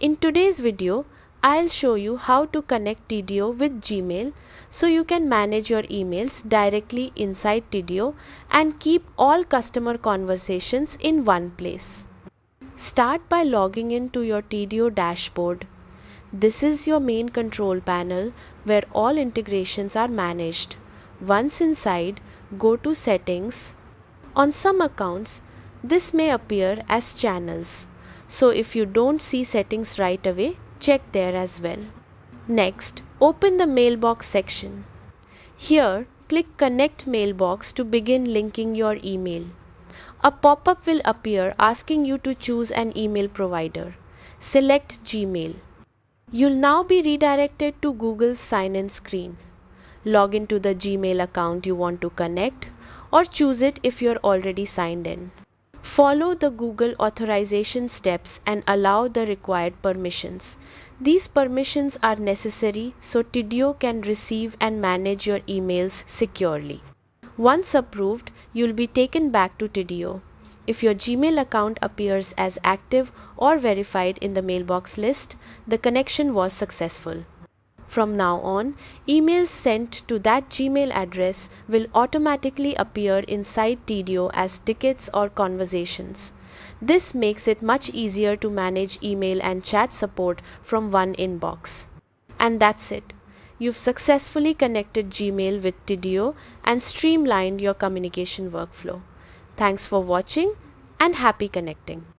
In today's video, I'll show you how to connect Tidio with Gmail so you can manage your emails directly inside Tidio and keep all customer conversations in one place. Start by logging into your Tidio dashboard. This is your main control panel where all integrations are managed. Once inside, go to Settings. On some accounts, this may appear as channels. So if you don't see settings right away, check there as well. Next, open the mailbox section. Here, click Connect Mailbox to begin linking your email. A pop-up will appear asking you to choose an email provider. Select Gmail. You'll now be redirected to Google's sign-in screen. Log into the Gmail account you want to connect or choose it if you're already signed in. Follow the Google authorization steps and allow the required permissions. These permissions are necessary so Tidio can receive and manage your emails securely. Once approved, you'll be taken back to Tidio. If your Gmail account appears as active or verified in the mailbox list, the connection was successful. From now on, emails sent to that Gmail address will automatically appear inside Tidio as tickets or conversations. This makes it much easier to manage email and chat support from one inbox. And that's it. You've successfully connected Gmail with Tidio and streamlined your communication workflow. Thanks for watching and happy connecting.